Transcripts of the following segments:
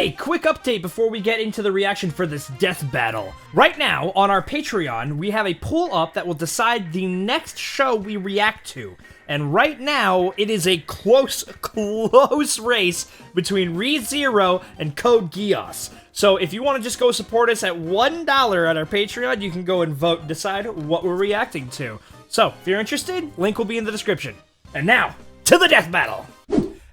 Hey, quick update before we get into the reaction for this death battle. Right now, on our Patreon, we have a poll up that will decide the next show we react to. And right now, it is a close race between ReZero and Code Geass. So if you want to just go support us at $1 on our Patreon, you can go and vote and decide what we're reacting to. So, if you're interested, link will be in the description. And now, to the death battle!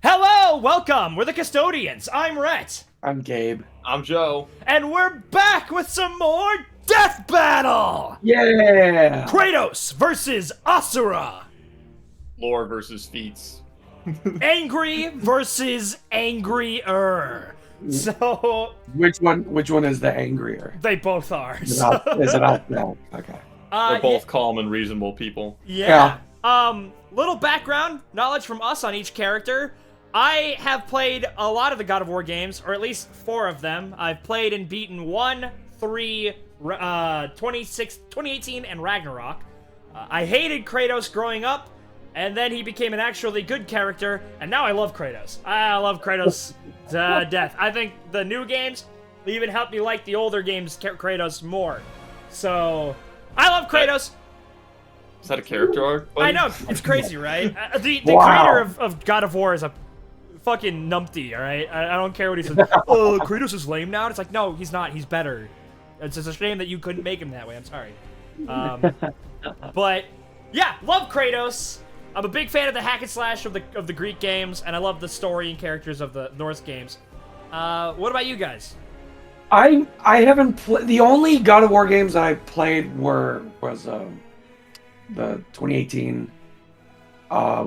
Hello, welcome, we're the Custodians. I'm Rhett. I'm Gabe. I'm Joe. And we're back with some more death battle! Yeah! Kratos versus Asura. Lore versus feats. Angry versus angrier. So... Which one is the angrier? They both are. Is it out now? Okay. They're both calm and reasonable people. Yeah. Little background knowledge from us on each character. I have played a lot of the God of War games, or at least 4 of them. I've played and beaten 1, 3, 2018, and Ragnarok. I hated Kratos growing up, and then he became an actually good character, and now I love Kratos. I love Kratos to death. I think the new games even helped me like the older games Kratos more. So, I love Kratos. Is that a character arc? I know, it's crazy, right? The creator of God of War is a fucking numpty, alright? I don't care what he says. Oh, Kratos is lame now? It's like, no, he's not. He's better. It's just a shame that you couldn't make him that way. I'm sorry. But, yeah, love Kratos. I'm a big fan of the hack and slash of the Greek games, and I love the story and characters of the Norse games. What about you guys? I haven't played. The only God of War games that I played was the 2018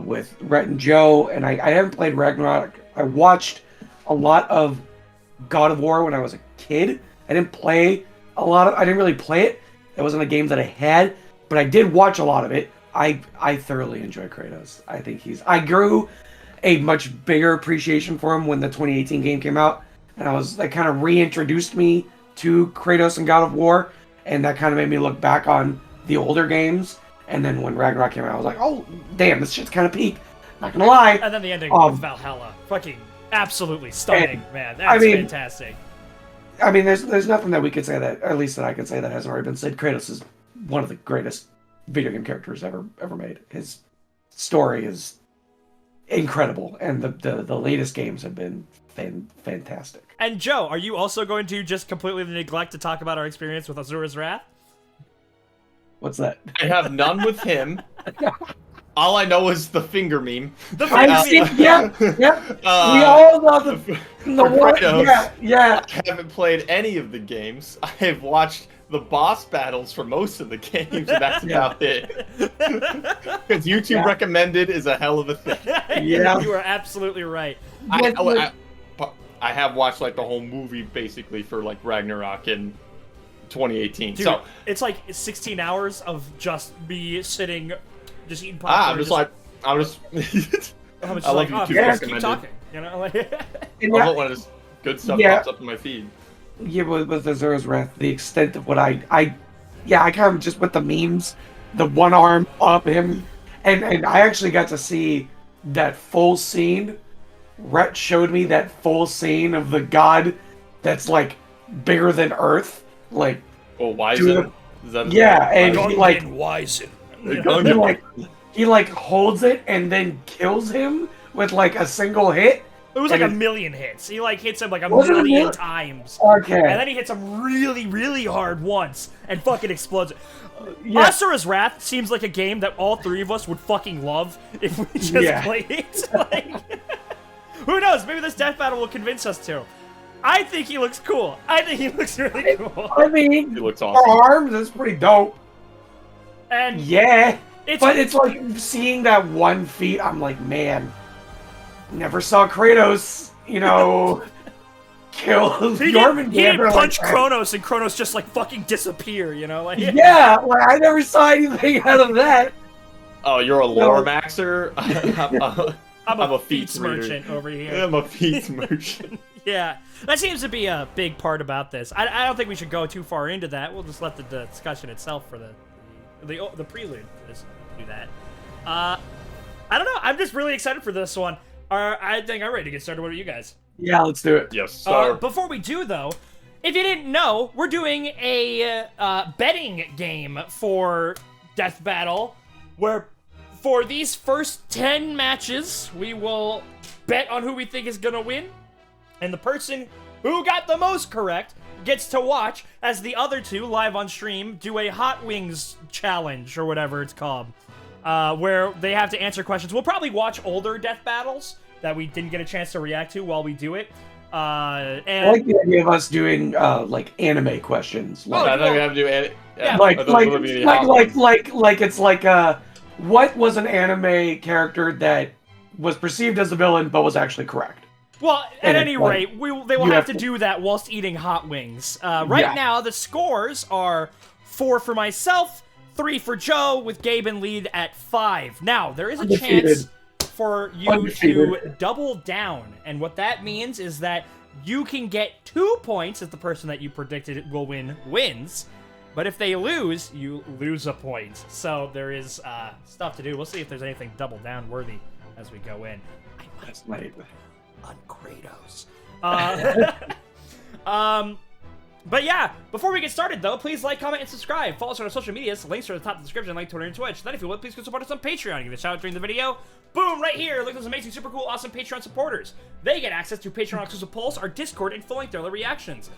with Rhett and Joe, and I haven't played Ragnarok. I watched a lot of God of War when I was a kid. I didn't play a lot of. I didn't really play it. It wasn't a game that I had, but I did watch a lot of it. I thoroughly enjoy Kratos. I think I grew a much bigger appreciation for him when the 2018 game came out, and that kind of reintroduced me to Kratos and God of War, and that kind of made me look back on the older games. And then when Ragnarok came out, I was like, oh, damn, this shit's kind of peak. Not gonna lie. And then the ending with Valhalla. Fucking absolutely stunning, man. That's fantastic. I mean, there's nothing that we could say that, at least that I could say that hasn't already been said. Kratos is one of the greatest video game characters ever made. His story is incredible, and the latest games have been fantastic. And Joe, are you also going to just completely neglect to talk about our experience with Asura's Wrath? What's that? I have none with him. All I know is the finger meme. The finger meme. Yeah. We all know the one. Kratos. Yeah. I haven't played any of the games. I have watched the boss battles for most of the games, and that's about it. Because YouTube recommended is a hell of a thing. Yeah. You are absolutely right. I have watched like the whole movie basically for like Ragnarok and 2018. Dude, so it's like 16 hours of just me sitting, just eating popcorn. I'm just I love YouTube keep recommended. talking. You know, like. I love it when this good stuff pops up in my feed. Yeah, with Asura's Wrath, the extent of what I kind of just with the memes, the one arm up him, and I actually got to see that full scene. Rhett showed me that full scene of the god that's like bigger than Earth. Like, well, Wizen? And he holds it and then kills him with like a single hit. It was like a million hits. He like hits him like a million times. Okay. And then he hits him really, really hard once and fucking explodes it. Asura's Wrath seems like a game that all 3 of us would fucking love if we just played it. Like, who knows? Maybe this death battle will convince us to. I think he looks cool. I think he looks really cool. I mean, he looks awesome. For arms, that's pretty dope. And it's like seeing that 1 feat. I'm like, man, never saw Kratos, kill Jormungandr. He didn't punch Kronos, and Kronos just like fucking disappear. You know, like I never saw anything out of that. Oh, you're a lore maxer. I'm a feats merchant over here. I'm a feats merchant. Yeah, that seems to be a big part about this. I don't think we should go too far into that. We'll just let the discussion itself for the prelude do that. I don't know. I'm just really excited for this one. I think I'm ready to get started. What are you guys? Yeah, let's do it. Yes, sir. Before we do, though, if you didn't know, we're doing a betting game for Death Battle, where for these first 10 matches, we will bet on who we think is gonna win, and the person who got the most correct gets to watch as the other two, live on stream, do a Hot Wings challenge, or whatever it's called, where they have to answer questions. We'll probably watch older Death Battles that we didn't get a chance to react to while we do it. And I like the idea of us doing like anime questions. I Like, thought we have to do it. Yeah, like it's like what was an anime character that was perceived as a villain but was actually correct? well, at And any it's like, rate, they will you have have to to- do that whilst eating hot wings. Right Yeah. now, the scores are 4 for myself, 3 for Joe, with Gabe in lead at 5. Now, there is a Undefeated. chance for you to Undefeated. double down, and what that means is that you can get 2 points if the person that you predicted will win wins, but if they lose, you lose a point. So there is stuff to do. We'll see if there's anything double down worthy as we go in. That's my On Kratos. But yeah, before we get started though, please like, comment, and subscribe. Follow us on our social medias. Links are at the top of the description, like Twitter and Twitch. Then if you would, please go support us on Patreon. Give a shout out during the video. Boom, right here. Look at those amazing, super cool, awesome Patreon supporters. They get access to Patreon exclusive polls, our Discord, and full-length early reactions.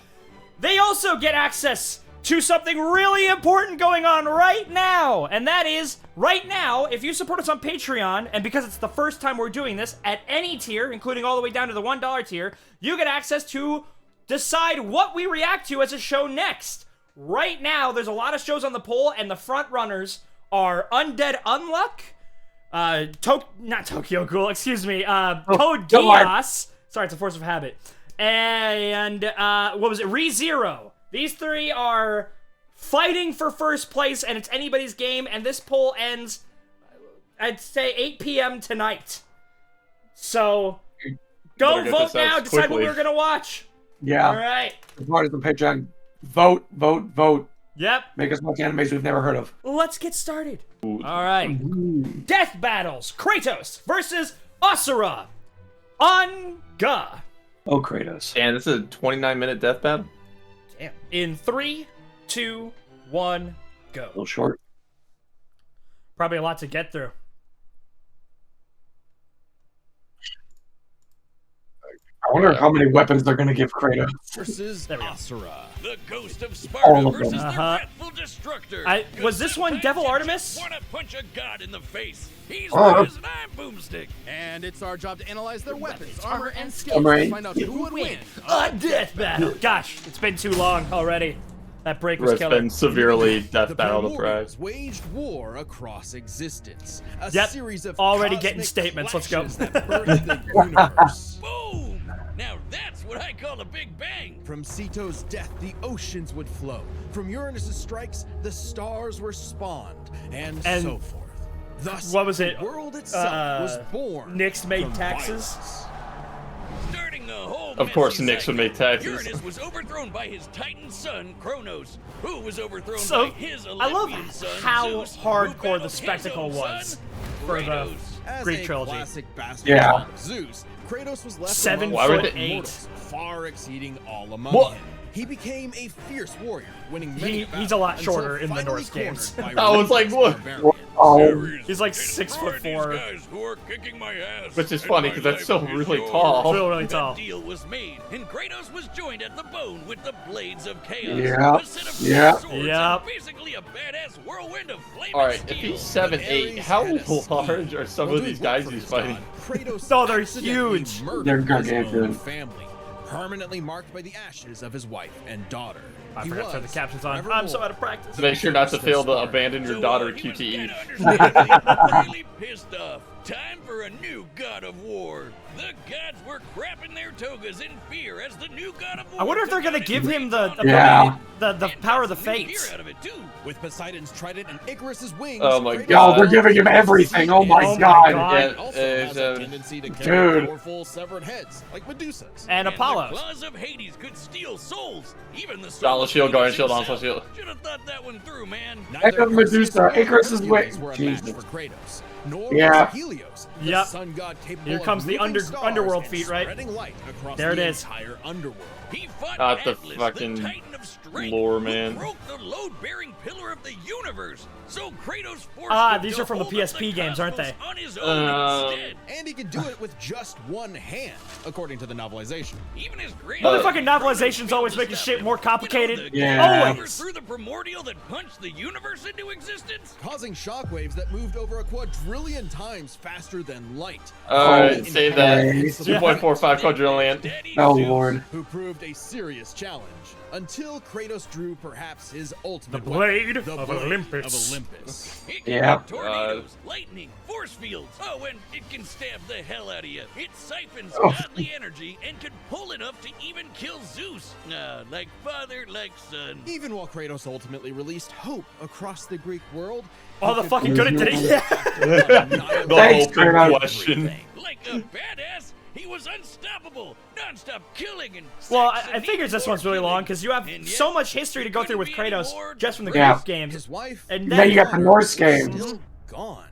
They also get access to something really important going on right now, and that is, right now, if you support us on Patreon, and because it's the first time we're doing this, at any tier, including all the way down to the $1 tier, you get access to decide what we react to as a show next. Right now, there's a lot of shows on the poll, and the front runners are Undead Unluck, not Tokyo Ghoul, excuse me, Code Geass, sorry, it's a force of habit, and, what was it, ReZero. These 3 are fighting for first place, and it's anybody's game, and this poll ends, I'd say, 8 p.m. tonight. So, go Better get vote this out now, decide what quickly. we're gonna watch. Yeah. Alright. Support us on Patreon. Vote, vote, vote. Yep. Make us watch animes we've never heard of. Let's get started. Alright. Death battles. Kratos versus Asura. Anga. Oh, Kratos. And this is a 29-minute death battle. Damn. In 3, 2, 1, A go. little short. Probably a lot to get through. I wonder how many weapons they're going to give Kratos. Versus There we go. Asura, the ghost of All Sparta of them. versus Uh-huh. the wrathful destructor. Was this one Devil Artemis? Want to punch a god in the face? He's Uh-huh. Rose and I'm Boomstick. And it's our job to analyze their weapons, armor, and skills Armor to and find out who would win. A death battle. Gosh, it's been too long already. That break was Rhett's killer. been severely death The battle Primordials deprived. waged war across existence. A Yep, series of already cosmic getting statements. Let's go. clashes that birthed the universe. Boom! Now that's what I call a big bang. From Ceto's death, the oceans would flow. From Uranus's strikes, the stars were spawned, and so forth. Thus, what was it? The world itself was born. Nyx made from taxes? violence. Starting the whole Of course, messy Nyx would cycle, make taxes. Uranus was overthrown by his Titan son, Kronos, who was overthrown So, by his I love Olympian son, how Zeus, who hardcore battled the his spectacle own was son, for the Kratos. As Greek a trilogy. classic basketball Yeah. of Zeus, Kratos was left 7 among foot mortals, 8. far exceeding all among What? him. He became a fierce warrior, winning many He's a lot until shorter in the finally Norse games. cornered by I was like, what? barbarians. Oh, He's like 6'4". Guys who are kicking my ass, Which is and funny, my 'cause that's life still is really yours. tall. Really, really tall. That deal was made, and Kratos was joined at the bone with the blades of chaos. Yeah, A set of yeah. swords and Yep. basically a badass whirlwind of flaming Alright, steel. if he's 7'8", how Ares had a large scheme. are some While of these doing work guys for he's his fighting? god, Kratos Oh, they're accidentally huge. murdered They're his gargantuan. own family, permanently marked by the ashes of his wife and daughter. I He forgot to turn the was captions on. I'm forevermore so out of practice. To make sure not to fail to Sparta. abandon your So, daughter he was QTE. kinda understandably really pissed off. Time for a new god of war. The gods were crapping their togas in fear as the new god of war. I wonder if they're took gonna out give his him the great Yeah. the and power got of the some new fates. gear out of it, too. With Poseidon's trident and Icarus's wings. Oh my Kratos God. Oh, they're giving him everything. Oh my Oh my god. God. It also has a Dude. tendency to carry Dude. powerful severed heads, like Medusa's. And the Apollo's. claws of Hades could steal souls. Even the Dauntless shield, guardian shield, dauntless shield. Should have thought that one through, man. Heck of Medusa, Icarus's Hercules wings. were a Jesus. match for Kratos. nor Yeah. was Helios, the Yep. sun god capable Here comes of the moving stars underworld and feat, right? spreading light across There it the is. entire underworld. He fought Not the Atlas, fucking the Titan of Strength, lore, who man. broke the load-bearing pillar of the universe. So Kratos forced him these to are from the hold up PSP games, aren't cosmos they? on his own instead. And he can do it with just one hand, according to the novelization. Even his great Motherfucking novelization's always making shit more complicated. Yeah. Always. Through the primordial that punched the universe into existence. Causing shockwaves that moved over a quadrillion times faster than light. Alright, save that. Okay. 2.45 quadrillion. Daddy Oh Zeus. lord. Who proved a serious challenge until Kratos drew perhaps his ultimate The blade weapon, the of blade Olympus. of Olympus. It can Yeah. make tornadoes, lightning, force fields. Oh, and it can stab the hell out of you. It siphons godly energy and can pull enough to even kill Zeus. Like father, like son. Even while Kratos ultimately released hope across the Greek world, Oh, the fucking good at it. Yeah. The Thanks, open Kratos. question. Like a badass, he was unstoppable, non-stop killing and Well, sex I and figures this more one's really long killing. because you have And so yet, much history to go through with couldn't be any Kratos more just from the Yeah. Greek games. his wife, And Then you got the Norse was games. still gone.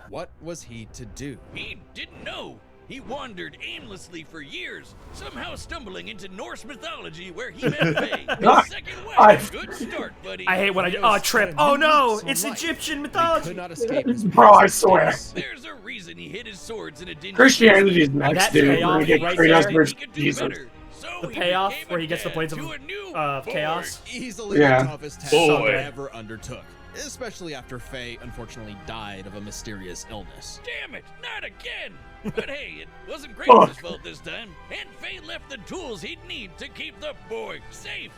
What was he to do? He didn't know. He wandered aimlessly for years, somehow stumbling into Norse mythology where he met Faye, his second I- wife. Good start, buddy. I hate when I Kratos trip. had a Oh new no, lease on it's life. Egyptian He mythology. could not escape his Bro, I past swear. mistakes. There's a reason he hid his swords in a dingy Christianity's basement. next, That dude. We're payoff gonna get right Kratos there. versus He could do Jesus. better. So The he payoff became a where he gets the dad blades to of a new boy. chaos. Easily Yeah. the toughest task Boy. he ever undertook, especially after Faye unfortunately died of a mysterious illness. Damn it, not again! But hey, it wasn't Kratos' fault this time, and Faye left the tools he'd need to keep the boy safe.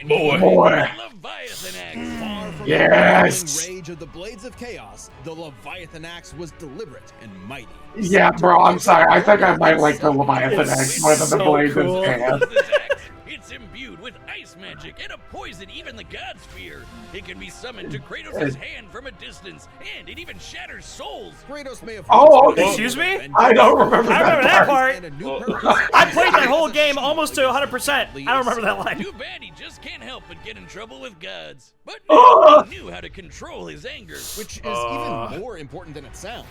Boy. Boy. The Leviathan Axe. Far from Yes. the raging rage of the Blades of Chaos, the Leviathan Axe was deliberate and mighty. Yeah, bro, I'm sorry. I think I might like the Leviathan It's X more than the so Blades cool. of Chaos. This axe, it's imbued with ice magic and a poison even the gods fear. It can be summoned to Kratos' hand from a distance, and it even shatters souls. Kratos may have Oh, once been excuse me? vengeance I don't remember I that remember that part. part. and a new purpose. I played that whole game almost to 100%. I don't remember that line. Too bad he just can't help but get in trouble with gods. But Ugh. he knew how to control his anger. Which is even more important than it sounds.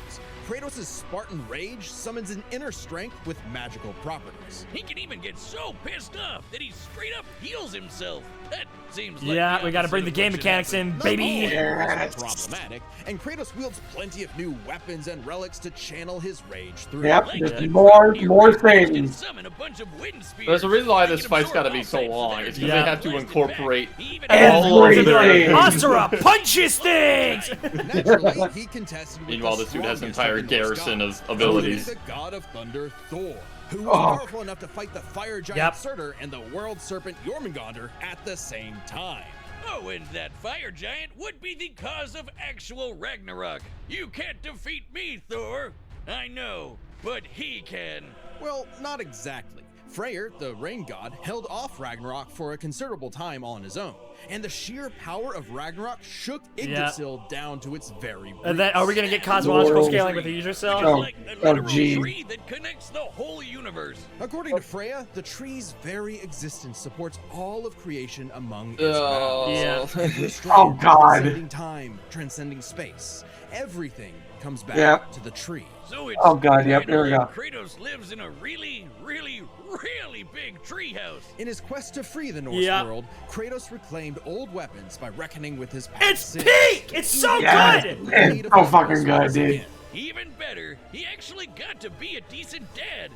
Kratos' Spartan rage summons an inner strength with magical properties. He can even get so pissed off that he straight up heals himself. That seems like Yeah, the we gotta opposite bring the of game what should mechanics happen. in, Not baby. only Yes. is it problematic, and Kratos wields plenty of new weapons and relics to channel his rage through. Yep, Like there's the more Kratos can things. summon a bunch of wind spears. There's a reason why They this can fight's absorb gotta be all so types of long. energy It's 'cause Yeah. they have to blasted incorporate back. He even Everything. has- They'll be like, Everything. Asura punches things. Naturally, he contested with Meanwhile, the this dude has an strongest entire of the Norse garrison gods, of abilities. the god of thunder, Thor, who was Oh. powerful enough to fight the fire giant Yep. Surtur and the world serpent Jormungandr at the same time. Oh, and that fire giant would be the cause of actual Ragnarok. You can't defeat me, Thor. I know, but he can. Well, not exactly. Freyr, the rain god, held off Ragnarok for a considerable time on his own, and the sheer power of Ragnarok shook Yggdrasil down to its very roots. And then, are we gonna get cosmological Whoa. scaling with the Yggdrasil? Oh, Like a oh, literal gee. tree that connects the whole universe. According to Freya, the tree's very existence supports all of creation among its Oh. boughs. Yeah. Every strand Oh, God. Transcending time, transcending space. Everything comes back Yep. to the tree. So it's Oh, God, yep, kinda there we like go. Kratos lives in a really, really, really big treehouse. In his quest to free the Norse Yeah. world, Kratos reclaimed old weapons by reckoning with his past It's sins. peak. It's so Yes. good. It's so fucking good, dude. Even better, he actually got to be a decent dad.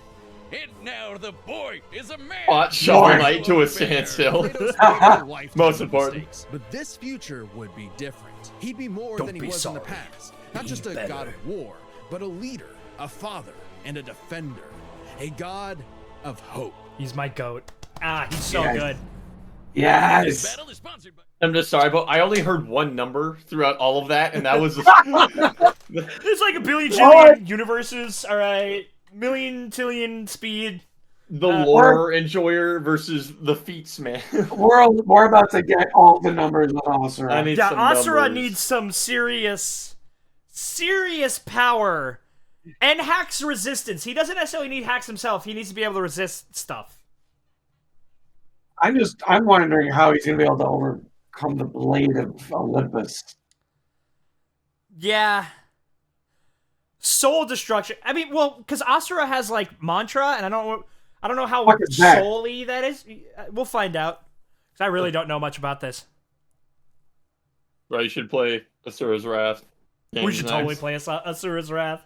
And now the boy is a man. Hot Shovel Boy. Knight to a standstill. Kratos made a lifetime Most of important. mistakes, but this future would be different. He'd be more Don't than he be was in the sorry. past. Not Be just a better. god of war, but a leader, a father, and a defender. A god of hope. He's my goat. Ah, he's so Yes. good. This Yes. battle is sponsored by. I'm just sorry, but I only heard one number throughout all of that, and that was It's like a billion jillion universes. All right, million tillion speed. the lore enjoyer versus the feats man. We're about to get all the numbers on Asura. I need Yeah, some Asura numbers. needs some serious power and hacks resistance. He doesn't necessarily need hacks himself. He needs to be able to resist stuff. I'm wondering how he's gonna be able to overcome the blade of Olympus. Yeah. Soul destruction. I mean, well, because Asura has like mantra, and I don't know how What is that? soul-y that is. We'll find out. Because I really don't know much about this. Right, you should play Asura's Wrath. We should totally play Asura's Wrath.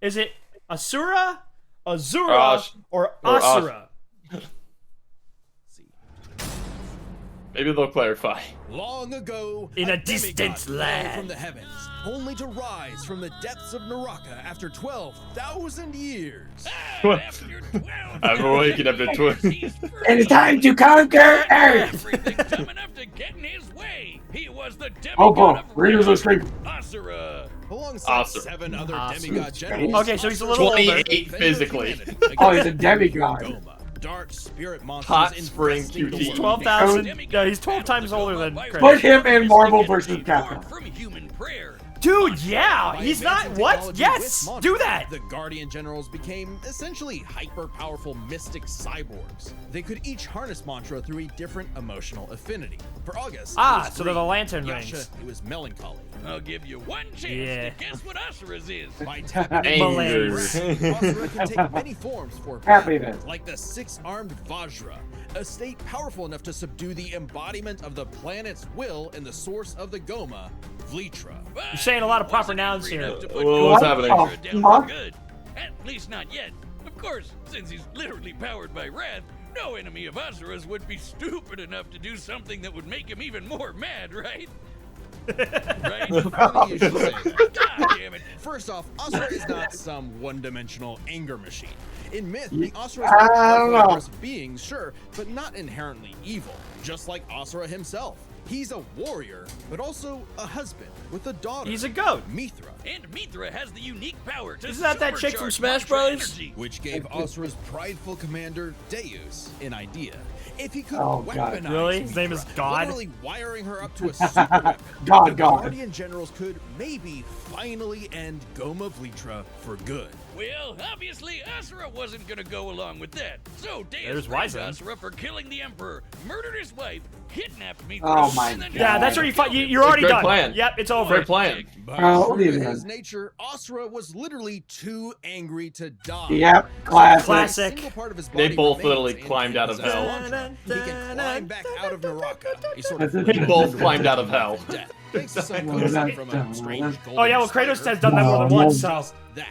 Is it Asura, Azura, or Asura? Maybe they'll clarify. Long ago, In a demigod distant fell land. from the heavens, only to rise from the depths of Naraka after 12,000 years. After 12 I'm awakened after 12. It is time to conquer Earth. Everything coming up to get in his way. He was the Oh, demigod boy. of Readers Rhett, are screaming. Asura. Alongside Asura. 7 other Asura. demigod generals. Okay, so he's a little older. 28 physically. Oh, he's a demigod. Goma, dark spirit monsters Hot spring infesting the QT. world. 12,000. No, he's 12 times older than Put Kratos. him in Marvel vs. Capcom. From human prayer. Dude, yeah, By he's advancing not. What? technology Yes, with do Mantra, that. The Guardian Generals became essentially hyper-powerful mystic cyborgs. They could each harness Mantra through a different emotional affinity. For August, it Ah, was so they're the green. lantern Yasha, rings. it was melancholy. I'll give you one chance Yeah. to guess what Asura's is. By tapping Anger. Asura can take many forms for Happiness. like the 6-armed Vajra, a state powerful enough to subdue the embodiment of the planet's will and the source of the Goma, Vlitra. But You're saying a lot of proper wasn't nouns angry here. enough to put Well, what's Goma happening? Asura down Huh? for good. At least not yet. Of course, since he's literally powered by wrath, no enemy of Asura's would be stupid enough to do something that would make him even more mad, right? Right? Funny you should say that. God damn it. First off, Asura is not some one-dimensional anger machine. In myth, the Asuras I are don't powerful know. aggressive beings, sure, but not inherently evil, just like Asura himself. He's a warrior, but also a husband with a daughter. He's a goat. Mithra, And Mithra has the unique power to Isn't that chick from supercharge Smash Mantra Brothers? energy. which gave Asura's prideful commander Deus an idea. If he could Oh, God. weaponize Really? His name is Mithra, God? literally wiring her up to a super weapon, God, the God. Guardian Generals could maybe finally end Goma Vlitra for good. Well, obviously, Asura wasn't gonna go along with that. So Deus There's blamed Wyzen. Asura for killing the Emperor, murdered his wife, kidnapped Mithra, Oh my and then God. Yeah, that's where you fight. You're already Great done. plan. Yep, it's over. Great plan. By Oh, true leave to it his in. nature, Asura was literally too angry to die. Yep, classic. Classic. A single part of his They body both remains literally climbed out of and hell. possesses Mantra. He can climb back out of Naraka. A sort of They both climbed out of hell. Death. Thanks to some code from a strange Oh yeah, well Kratos spider. has done that more than No, once. no. So Just that.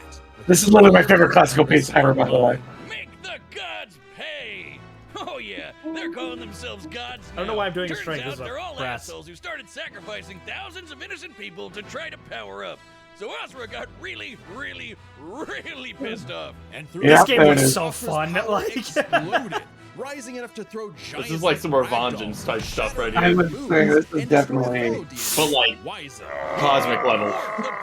This is literally my favorite classical piece ever, by the way. Make the gods pay! Oh yeah, they're calling themselves gods now. I don't know why I'm doing a Turns string, out this is a they're all brass. assholes who started sacrificing thousands of innocent people to try to power up. So Asura got really, really, really pissed off. And through Yeah, this game there looks it is. so Asura's fun. power Like, exploded, rising enough to throw giants This is like some more ragdoll, Vengeance type stuff right I here. would say this is and definitely. destroy deity But like Wyzen. cosmic level.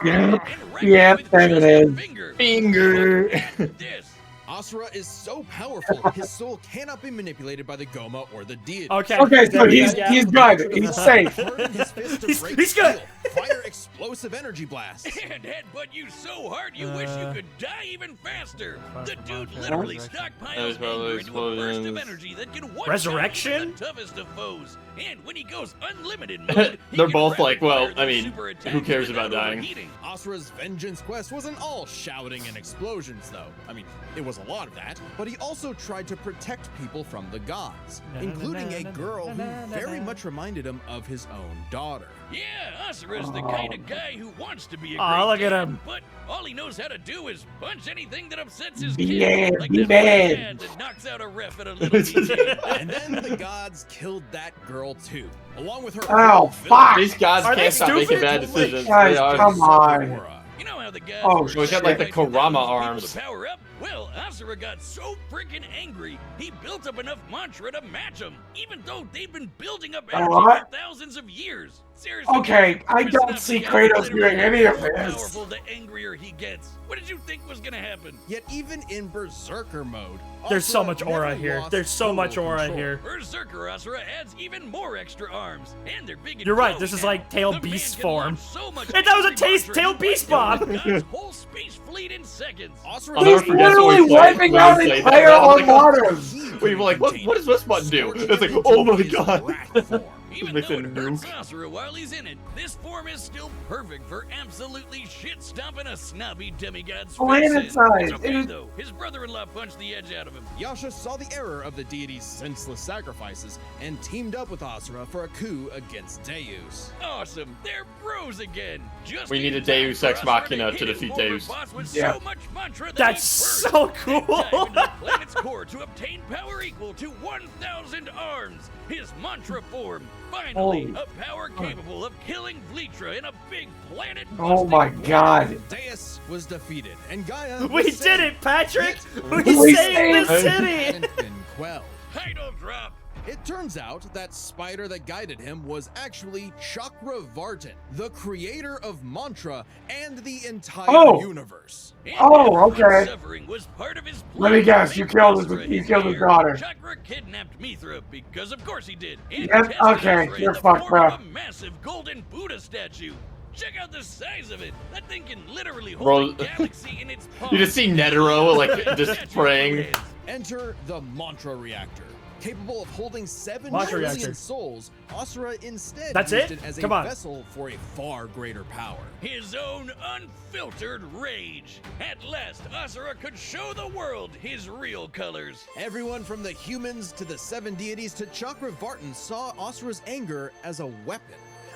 Yeah, And yeah, with there it just is. a finger. Finger. Look at this. Asura is so powerful, his soul cannot be manipulated by the Goma or the deity. okay. Okay, so he's Yeah. he's good. He's safe. Turn his fist to He's- break he's good. steel, fire explosive energy blasts. And headbutt you so hard you wish you could die even faster. The dude literally stockpiles anger into a burst of energy that can one Resurrection? the toughest of foes. And when he goes unlimited mode, he They're can both like, rapid well, fire I those mean, super attacks who cares without about dying? overheating. Asura's vengeance quest wasn't all shouting and explosions, though. I mean, it was a lot of that, but he also tried to protect people from the gods, including a girl who very much reminded him of his own daughter. Yeah, Asura's the kind of guy who wants to be a Aw, great look at dad, him. but all he knows how to do is punch anything that upsets his Be kid. mad, Like be that one mad. dad that knocks out a ref at a little league game. And then the gods killed that girl too, along with her. Oh, whole fuck. These gods Are they can't stop making stupid? bad decisions. Guys, They are. come on. Aura. You know how the guys Oh, were so he's got, like, the sacrificing Kurama thousands of people arms. to power up? Well, Asura got so freaking angry, he built up enough mantra to match them, even though they've been building up energy for What? thousands of years. Seriously, Okay, I pissing don't off see the guy Kratos literally doing any of the more this. powerful the angrier he gets. What did you think was gonna happen? Yet even in berserker mode, There's so Asura much aura never here. lost There's so total much aura control. here. Berserker Asura adds even more extra arms, and they're big and You're right, glowing this is now. like Tail The man Beast can form. launch so much Hey, that was a angry taste- mantra, Tail he Beast wiped out bomb. God's whole space fleet in seconds. Asura I'll never He's forget literally what we played. wiping When out we a played player that. on Mars. We were like, what does this button do? It's like, oh my god. Even Makes though a it hurts nuke. Asura while he's in it, this form is still perfect for absolutely shit-stomping a snobby demigod's Planet face in. size. It's It okay, is- though. His brother-in-law punched the edge out of him. Yasha saw the error of the deity's senseless sacrifices and teamed up with Asura for a coup against Deus. Awesome, they're bros again. Just We in need a time Deus for Ex Asura Machina hit to his defeat former Deus. boss with Yeah. so much mantra that That's he so burst cool. and dive into the planet's core to obtain power equal to 1,000 arms. His mantra form, finally, Holy- a power capable of killing Vlitra in a big planet. Oh my god. Deus was defeated, and Gaia We was did saved. it, Patrick! Yet, We We saved the saved- city! hadn't been quelled. Title drop. It turns out that spider that guided him was actually Chakravartin, the creator of Mantra and the entire Oh. universe. Oh, okay. Suffering was part of his Let me plan guess, to you make killed his- Asura you killed his heir. daughter. Chakra kidnapped Mithra because of course he did. And Yep, tested okay, Asura in you're the fucked, form bro. of a massive golden Buddha statue. Check out the size of it. That thing can literally hold Bro, a galaxy in its palm. You just see Netero like just Statue praying. is. Enter the Mantra Reactor. Capable of holding 7 Mantra trillion reactor. souls, Asura instead That's used it? it as Come a on. vessel for a far greater power. His own unfiltered rage. At last, Asura could show the world his real colors. Everyone from the humans to the 7 deities to Chakravartin saw Asura's anger as a weapon,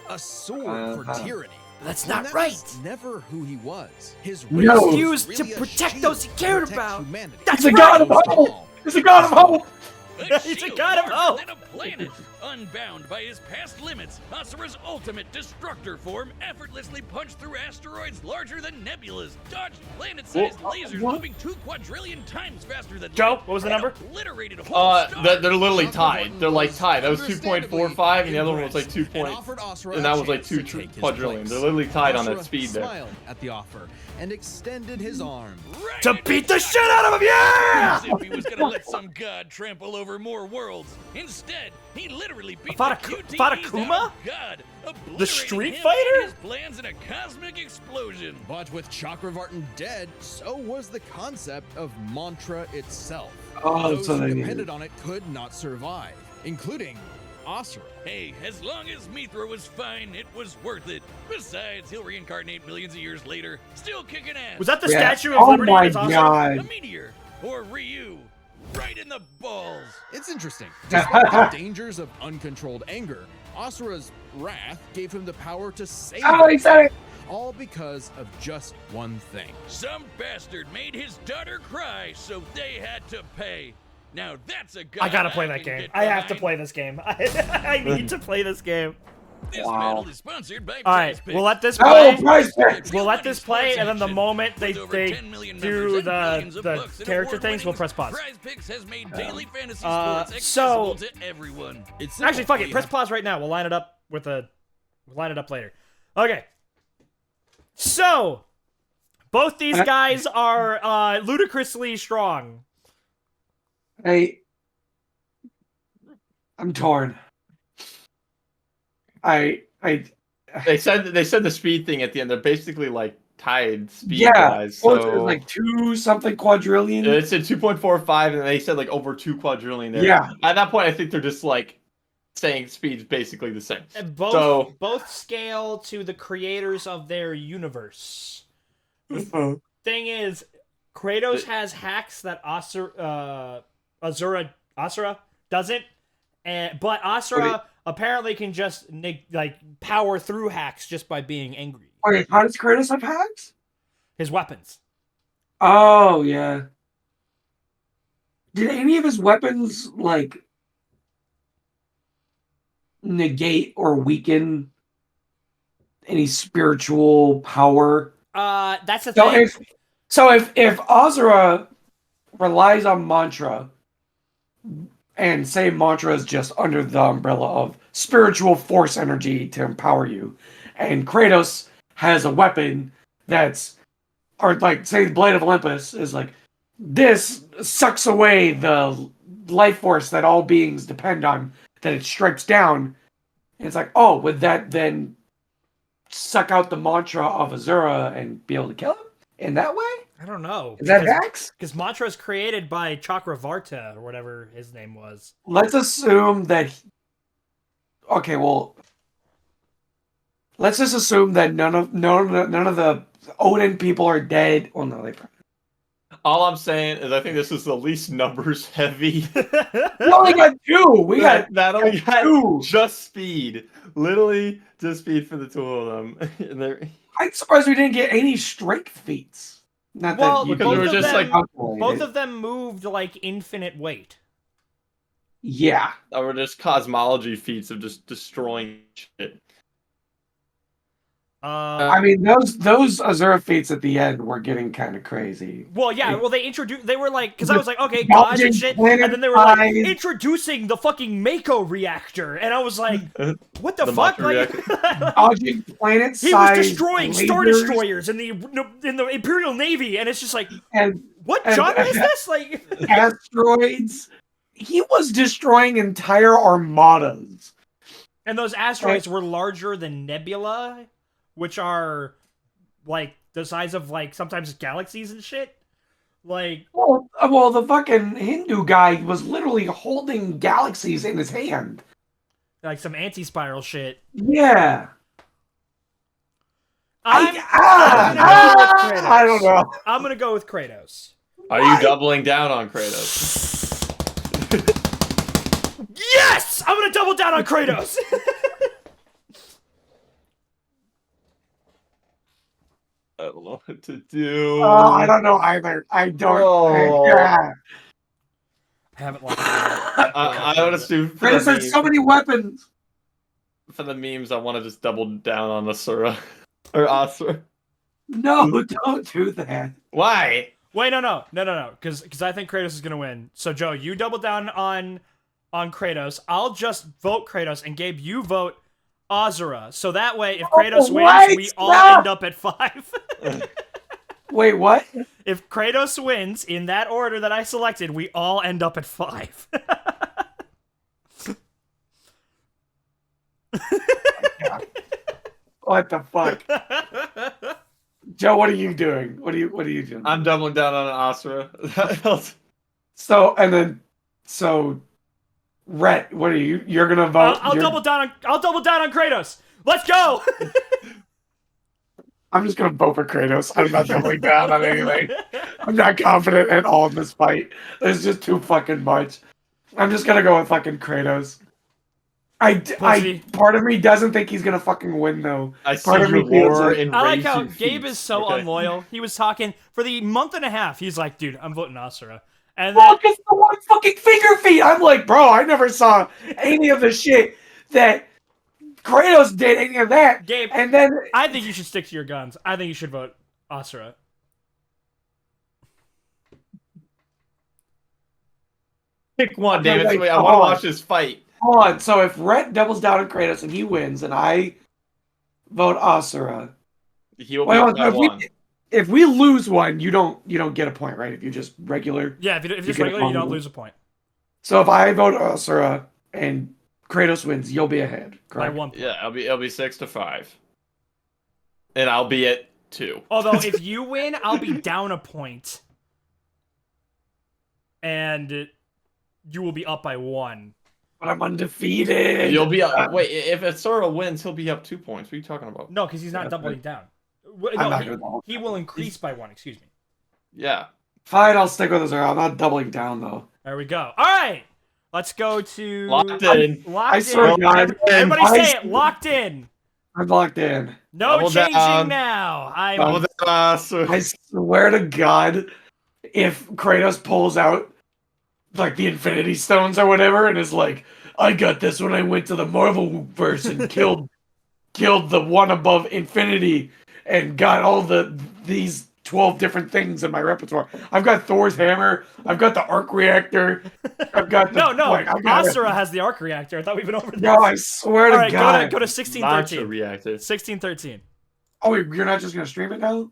a sword for Uh-huh. tyranny. That's When not that right. was never who he was. His No. race was Used to really a protect shield those he to cared protect about. humanity. That's He's a god of right. hope! He's a god of hope! He's a shield god of larger hope. than a planet. Unbound by his past limits, Asura's ultimate destructor form effortlessly punched through asteroids larger than nebulas, dodged planet-sized lasers what? moving 2 quadrillion times faster than Joe, light, what was the and number? obliterated a whole star. They're literally tied. They're like tied. That was 2.45, and the other one was like 2. And offered Asura And that a was like chance 2 to take his quadrillion. place. They're literally tied on that Asura speed there. smiled at the offer and extended his arm. Right To into beat the Chakra. shit out of him, yeah! As if he was gonna let some god trample over more worlds. Instead, he literally beat Fought the a- QTEs fought a out Kuma? of God, obliterating The Street him Fighter? and his plans in a cosmic explosion. But with Chakravartin dead, so was the concept of Mantra itself. Oh, Those so who they depended on it could not survive, including Asura. Hey, as long as Mithra was fine, it was worth it. Besides, he'll reincarnate millions of years later, still kicking ass. Was that the Yeah. Statue of Oh Liberty? my That's awesome. god. a meteor or Ryu? Right in the balls. It's interesting. Despite the dangers of uncontrolled anger, Asura's wrath gave him the power to save Oh, he said it! all because of just one thing. Some bastard made his daughter cry, so they had to pay. Now that's a god I gotta play I that can game. get I have to behind. play this game. I need to play this game. This Wow. battle is sponsored by All right, PrizePicks. we'll let this Oh, play. price picks! We'll let this play, and then the moment they With over they 10 million do members and the billions of the bucks in character award things, we'll winnings, press pause. PrizePicks has made daily fantasy Uh, sports so- accessible to everyone. It's Actually, simple. fuck All it. you Press have- pause right now. We'll line it up with a. We'll line it up later. Okay. So, both these guys are ludicrously strong. I'm torn. I They said the speed thing at the end. They're basically like tied speed yeah. guys. What was So it, like 2 something quadrillion? it said 2.45, and they said like over 2 quadrillion there. Yeah. At that point, I think they're just like saying speed's basically the same. And both So- both scale to the creators of their universe. Thing is, Kratos has hacks that Asura doesn't, but Asura apparently can just power through hacks just by being angry. Wait, how does Kratos have hacks? His weapons. Oh yeah. Did any of his weapons like negate or weaken any spiritual power? That's the So thing. if Asura relies on mantra, and say mantra is just under the umbrella of spiritual force energy to empower you, and Kratos has a weapon that's, or like say the Blade of Olympus is like, this sucks away the life force that all beings depend on, that it strikes down. And it's like, oh, would that then suck out the mantra of Asura and be able to kill him in that way? I don't know. Is that hacks? Because mantra is created by Chakravarta or whatever his name was. Let's assume that Okay, well, let's just assume that none of the Odin people are dead. Well, no, they probably. All I'm saying is I think this is the least numbers heavy. We only got 2. We got that only got 2. just speed. Literally just speed for the 2 of them. And they're... I'm surprised we didn't get any strength feats. Not Well, that you because we were both of just them, like both of them moved like infinite weight. Yeah. Or just cosmology feats of just destroying shit. I mean, those Asura feats at the end were getting kind of crazy. Well, yeah. Well, they were like, because I was like, okay, gods and shit, and then they were like introducing the fucking Mako reactor, and I was like, what the fuck? Like, dodging planet he was destroying Star Destroyers in the Imperial Navy, and it's just like, what genre is this? Like, asteroids. He was destroying entire armadas, and those asteroids were larger than nebula, which are like the size of like sometimes galaxies and shit. Like, well, the fucking Hindu guy was literally holding galaxies in his hand, like some anti-spiral shit. Yeah. I don't know. I'm gonna go with Kratos. Are you doubling down on Kratos? Yes! I'm gonna double down on Kratos! I don't know what to do. I don't know either. I don't. I haven't locked it in. I want to do. Kratos has so many weapons. For the memes, I want to just double down on Asura. Or Asura. No, don't do that. Why? Wait, no. Because I think Kratos is gonna win. So Joe, you double down on Kratos. I'll just vote Kratos, and Gabe, you vote Asura. So that way, if Kratos wins, we all end up at 5. Wait, what? If Kratos wins in that order that I selected, we all end up at 5. What the fuck? Joe, what are you doing? What are you doing? I'm doubling down on Asura. So Rhett, what are you? You're gonna vote? I'll double down on Kratos. Let's go. I'm just gonna vote for Kratos. I'm not doubling down on anything. I'm not confident at all in this fight. There's just too fucking much. I'm just gonna go with fucking Kratos. Part of me doesn't think he's gonna fucking win though. Part of me feels I like how Gabe is so unloyal. He was talking for the month and a half. He's like, dude, I'm voting Asura. And then because the one fucking finger feet. I'm like, bro, I never saw any of the shit that Kratos did, any of that. Gabe, and then I think you should stick to your guns. I think you should vote Asura. Pick one, David. I want to watch this fight. Hold on. So if Rhett doubles down on Kratos and he wins, and I vote Asura, if we lose one, you don't get a point, right? If you just regular. Yeah, if you just regular, you don't lose a point. So if I vote Asura and Kratos wins, you'll be ahead. Correct? By 1 point. Yeah, it'll be 6-5, and I'll be at 2. Although if you win, I'll be down a point, and you will be up by 1. But I'm undefeated. You'll be up. Wait, if Asura wins, he'll be up 2 points. What are you talking about? No, because he's not doubling down. No, he will increase by 1. Excuse me. Yeah. Fine, I'll stick with Asura. I'm not doubling down though. There we go. All right, let's go to locked in. I swear to God. Everybody say it. Locked in. I'm locked in. No Double changing down. now. I swear to God, if Kratos pulls out like the Infinity Stones or whatever, and is like, I got this when I went to the Marvel verse and killed the one above Infinity and got all these 12 different things in my repertoire. I've got Thor's hammer. I've got the arc reactor. I've got the, Asura has the arc reactor. I thought we've been over this. No, I swear to God. Go to 1613. Reactor. 1613. Oh, wait, you're not just gonna stream it now?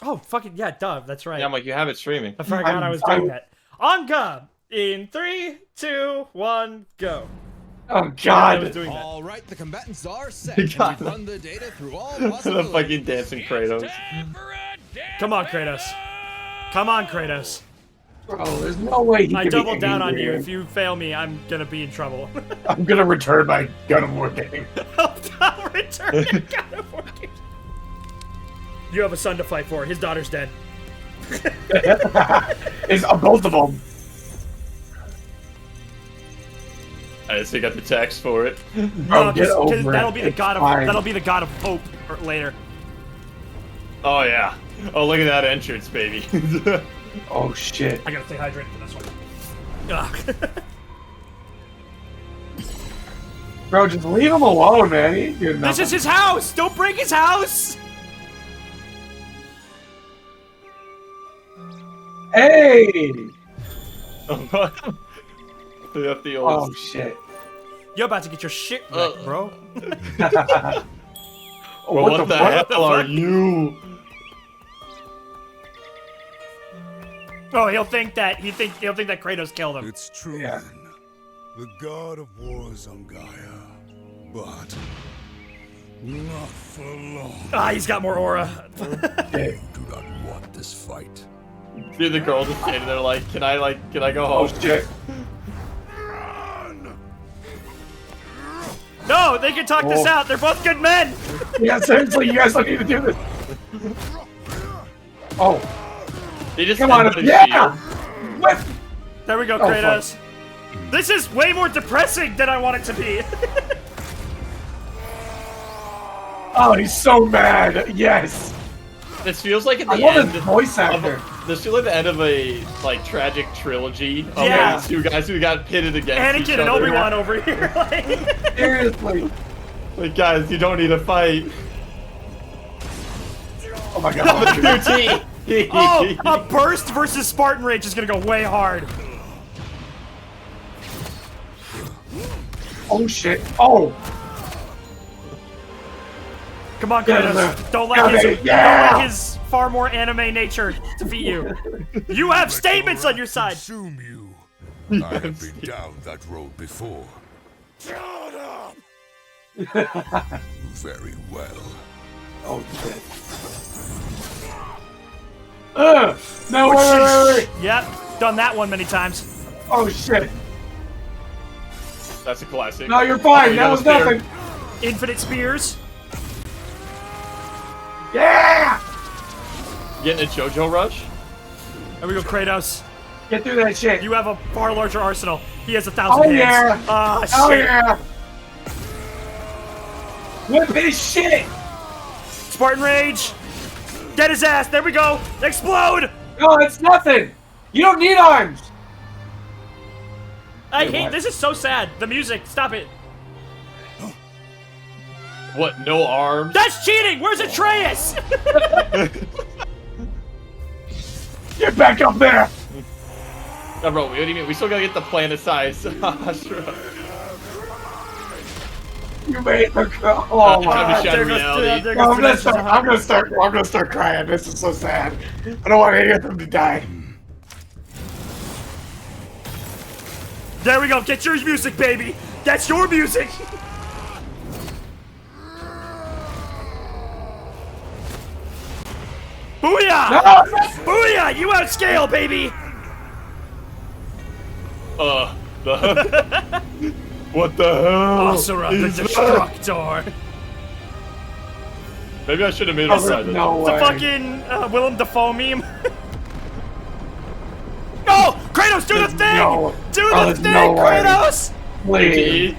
Oh, fucking yeah, duh. That's right. Yeah, I'm like, you have it streaming. I forgot I was doing that. On God. In 3, 2, 1, go. Oh God! I was doing that. All right, the combatants are set. We've run the data through all The possibilities. fucking dancing Kratos. Come on, Kratos. Come on, Kratos. Bro, there's no way he I can double be down on you. angry. If you fail me, I'm gonna be in trouble. I'm gonna return my God of War game. I'll return your God of War game. You have a son to fight for. His daughter's dead. It's both of them. I just got the text for it. No, get over it. that'll be the It's god of fine. that'll be the god of hope later. Oh yeah. Oh look at that entrance, baby. Oh shit. I gotta stay hydrated for this one. Ugh. Bro, just leave him alone, man. He ain't doing This nothing. is his house. Don't break his house. Hey! They got the Oh old. shit. You're about to get your shit wrecked, bro. Oh, Well, what the fuck? hell are you? Oh, he'll think that he'll think that Kratos killed him. It's true, Yeah. then. The god of war is on Gaia, but not for long. Ah, he's got more aura. You do not want this fight. Dude, the girl just standing there like, can I go Oh home? shit. No, they can talk this Oh. out. They're both good men. Yeah, seriously, you guys don't need to do this. Oh, They just come on. ended his Yeah! shield. Whip! There we go, Oh, fuck. Kratos. This is way more depressing than I want it to be. Oh, he's so mad. Yes. This feels like at the I love end his voice of actor. this feels like the end of a like tragic trilogy of Yeah. these two guys who got pitted against each Anakin and other. Obi-Wan over here. Like, Seriously. Like guys, you don't need to fight. Oh my god. New team. oh, a burst versus Spartan Rage is gonna go way hard. Oh shit. Oh. Come on, Get in Kratos. there. Don't Got let it. Yeah. don't let his far more anime nature defeat you. You have statements on your side. Consume you. I have been down that road before. Shut up! Very well. Oh shit. No, wait. Yep, done that one many times. Oh shit. That's a classic. No, you're fine. Oh, you That got was a spear. nothing. Infinite spears. Yeah! Getting a JoJo rush? There we go, Kratos. Get through that shit. You have a far larger arsenal. He has 1,000 Oh hands. yeah! Ah, shit. Oh yeah! Whip his shit! Spartan Rage. Get his ass. There we go. Explode. No, it's nothing! You don't need arms! I Wait, hate what? this. Is so sad. The music. Stop it. What, no arms? That's cheating. Where's Atreus? Get back up there! No, bro, what do you mean? We still gotta get the planet size. Asura. You made the call. Oh Trying my to shatter There goes- reality. there No, goes I'm gonna Vanessa's start. I'm gonna start crying. This is so sad. I don't want any of them to die. There we go. Get your music, baby. That's your music. Booyah! No! Booyah! You outscale, baby. The what the hell? Asura the is that? Destructor. Maybe I should have made Oh, a side. no The way. fucking Willem Dafoe meme. No! Kratos, do the thing! no- Do oh, the there's thing, no way. Kratos! Please.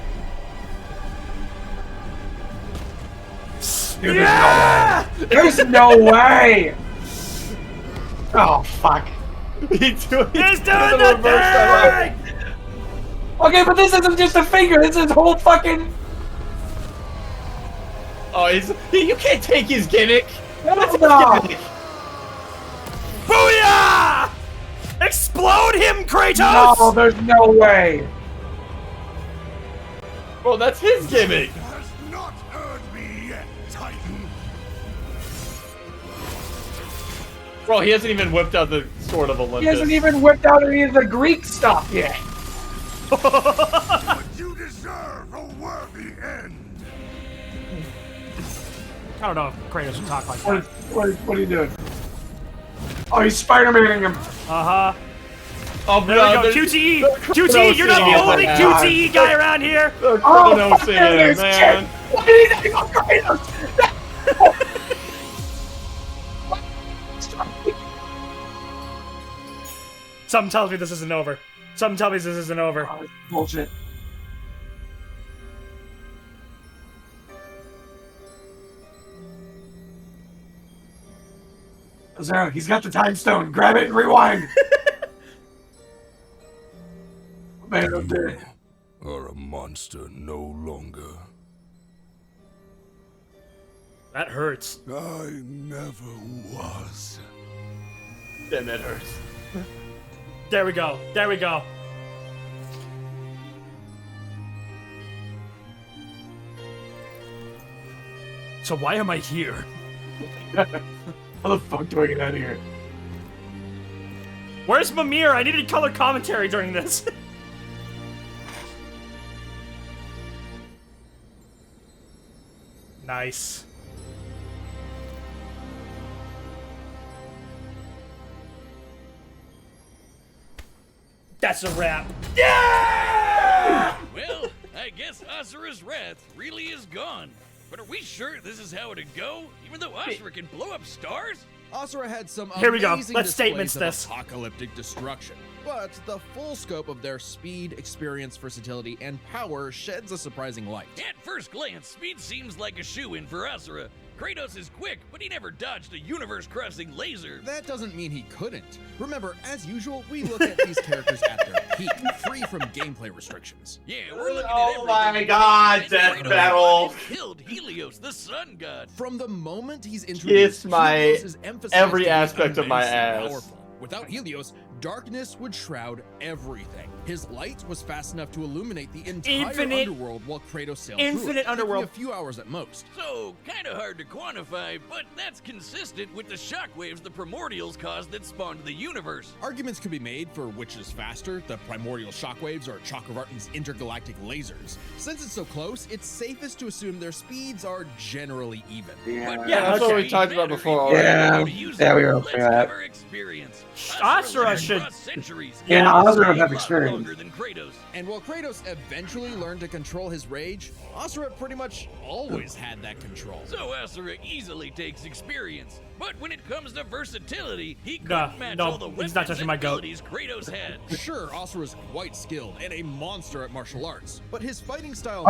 Dude, Yeah! there's no way! Oh, fuck. He's doing He's the doing the reverse side. thing! Okay, but this isn't just a finger. This is whole fucking... Oh, you can't take his gimmick. That's his No. gimmick. Booyah! Explode him, Kratos! No, there's no way. Bro, that's his gimmick. Has not heard me yet, Titan. Bro, he hasn't even whipped out the sword of Olympus. He hasn't even whipped out any of the Greek stuff yet. But you deserve a worthy end. I don't know if Kratos would talk like What that. are you doing? Oh, he's Spider-Maning him. Uh-huh. Oh, There we go. QTE. QTE. You're not the only QTE guy around here. The Kratos in it, man. Why did he go Kratos? Something tells me this isn't over. Something tells me this isn't over. Oh, bullshit. Azura, he's got the time stone. Grab it and rewind. Man, I'm dead. Are a monster no longer. That hurts. I never was. Damn, that hurts. There we go. There we go. So why am I here? How the fuck do I get out of here? Where's Mimir? I needed color commentary during this. Nice. That's a wrap. Yeah! Well, I guess Asura's wrath really is gone. But are we sure this is how it'd go? Even though Asura can blow up stars? Asura had some Here we go. amazing Let's displays statements of this. apocalyptic destruction. But the full scope of their speed, experience, versatility, and power sheds a surprising light. At first glance, speed seems like a shoo-in for Asura. Kratos is quick, but he never dodged a universe-crossing laser. That doesn't mean he couldn't. Remember, as usual, we look at these characters at their peak, free from gameplay restrictions. Yeah, we're looking at Oh everything. my god, And Death Kratos Battle. killed Helios, the sun god. From the moment he's Kiss introduced, my- Helios is emphasized every to be aspect of my immensely ass. powerful. Without Helios, darkness would shroud everything. His light was fast enough to illuminate the entire Infinite- underworld while Kratos sailed infinite through it, taking underworld. a few hours at most. So, kinda hard to quantify, but that's consistent with the shockwaves the primordials caused that spawned the universe. Arguments could be made for which is faster, the primordial shockwaves or Chakravartin's intergalactic lasers. Since it's so close, it's safest to assume their speeds are generally even. Yeah. Yeah, That's what okay. we talked about before. Yeah. Yeah, we were Let's okay with that. have our experience. Asura lived should- across centuries. Yeah, Asura Asura would stayed have a lot experience. longer than Kratos. And while Kratos eventually learned to control his rage, Asura pretty much always had that control. So Asura easily takes experience. But when it comes to versatility, he couldn't Nah, match no, all the he's weapons not touching and my goat. abilities Kratos had. Sure, Asura's quite skilled and a monster at martial arts, but his fighting style...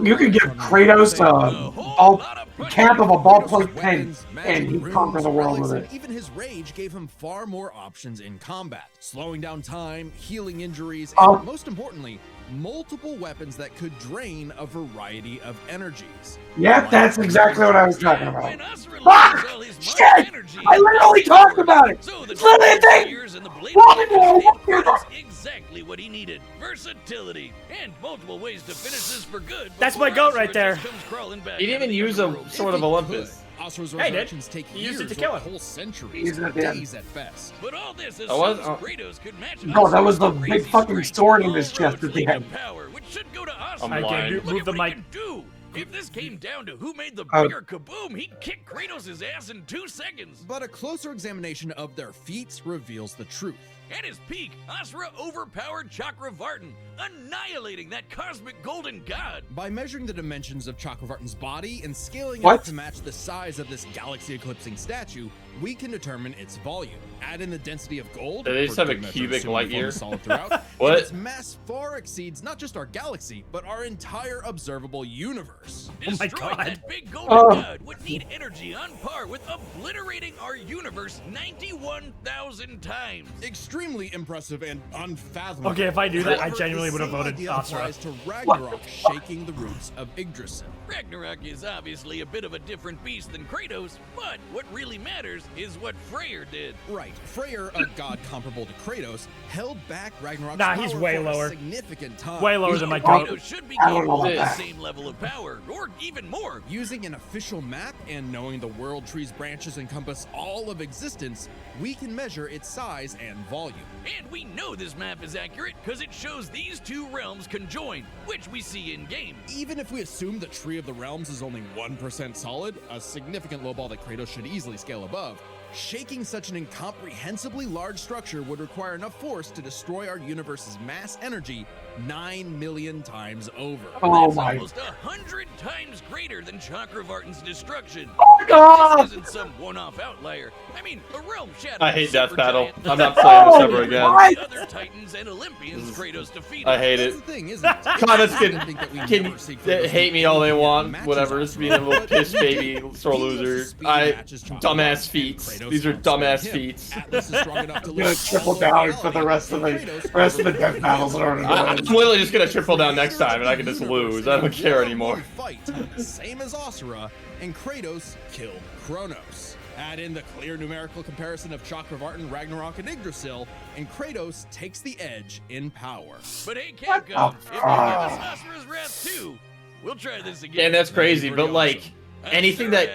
You can give Kratos a cap of a ballpoint pen, and he'd conquer the world with it. Even his rage gave him far more options in combat, slowing down time, healing injuries, Oh. and most importantly, multiple weapons that could drain a variety of energies. Yep, that's exactly what I was talking about. When Asura Fuck! loses all his Shit! mind energy, I literally talked about it! So the It's literally a thing! years and the blade Why of do I want to- That's exactly what he needed. Versatility and multiple ways to finish this for good. That's my before goat right Asura there. just comes crawling back He didn't out of even the use a underworld. sword of If he Olympus. could, Asura's Yeah, he did. resurrections take He years used it to or kill him. whole centuries, He's not dead. days at best. But all this is I was- so Kratos could match No, that was the Asura's big crazy fucking strength. sword in All his chest roads that they lead had. to power, which should go to I'm Asura. I lying. can Look move at the what he mic. can do. If this came down to who made the Oh. bigger kaboom, he'd kick Kratos' ass in 2 seconds. But a closer examination of their feats reveals the truth. At his peak, Asura overpowered Chakravartin, annihilating that cosmic golden god. By measuring the dimensions of Chakravartin's body and scaling What? it to match the size of this galaxy-eclipsing statue, we can determine its volume. Add in the density of gold. Do they just for have a good measure, cubic assuming light the foam year? is solid throughout, What? and its mass far exceeds not just our galaxy, but our entire observable universe. Oh my Destroying God. that big golden Oh. god would need energy on par with obliterating our universe 91,000 times. Extremely impressive and unfathomable. Okay, if I knew that, I However, genuinely the would have same voted idea Asura. applies to Ragnarok shaking the roots of Yggdrasil. Ragnarok is obviously a bit of a different beast than Kratos, but what really matters is what Freyr did. Right, Freyr, a god comparable to Kratos, held back Ragnarok's Nah, he's power way for a lower. significant time. Way lower than my Oh. goat. Kratos should be I don't know capable of about the that. same level of power, or even more. Using an official map and knowing the world tree's branches encompass all of existence, we can measure its size and volume. And we know this map is accurate because it shows these two realms conjoined, which we see in game. Even if we assume the Tree of the Realms is only 1% solid, a significant lowball that Kratos should easily scale above, Shaking such an incomprehensibly large structure would require enough force to destroy our universe's mass energy 9 million times over. Oh That's my almost 100 times greater than Chakravartin's destruction. God! This isn't some one-off outlier. I mean, a realm shadow. I hate Death supergiant Battle. that I'm not playing this ever Oh, again. what? other Titans and Olympians Kratos defeated. I hate That's it. the thing, isn't it? Comments I think that we can never see Kratos hate do me all they anything that want. matches Whatever. Asura, Just being a little but piss he baby, did. sore He knows the loser. speed I matches Chakravartin, dumbass and feats. Kratos These are outspeed dumbass him. feats. Atlas is strong enough to I'm gonna lift triple all down reality, for the rest of the Kratos death battles in order to I'm win. literally just gonna triple down next time, and I can just lose. I don't care anymore. Fight, same as Asura, and Kratos killed Kronos. Add in the clear numerical comparison of Chakravartin, Ragnarok, and Yggdrasil, and Kratos takes the edge in power. But hey, Capcom, if you give us Asura's Wrath 2, we'll try this again. And that's crazy, but like anything that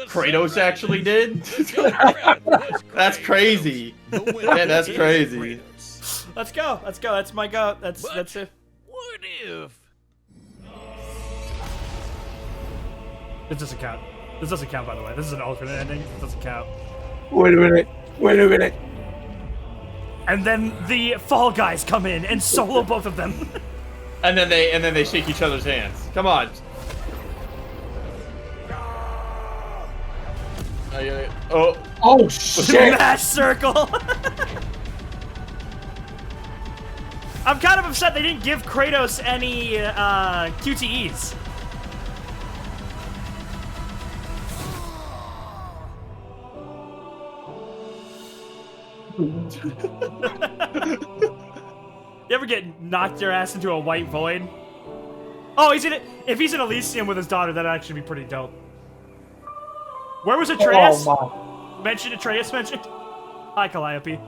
Kratos actually did, that's crazy. Man, that's crazy. Let's go. Let's go. That's my go. That's it. What if? This doesn't count. This doesn't count, by the way. This is an alternate ending. It doesn't count. Wait a minute. Wait a minute. And then the Fall Guys come in and solo both of them. And then they shake each other's hands. Come on. Oh. Oh shit! Mass circle. I'm kind of upset they didn't give Kratos any QTEs. You ever get knocked your ass into a white void? Oh, he's in it. If he's in Elysium with his daughter, that'd actually be pretty dope. Where was Atreus? Oh, Mentioned Atreus mentioned. Hi, Calliope.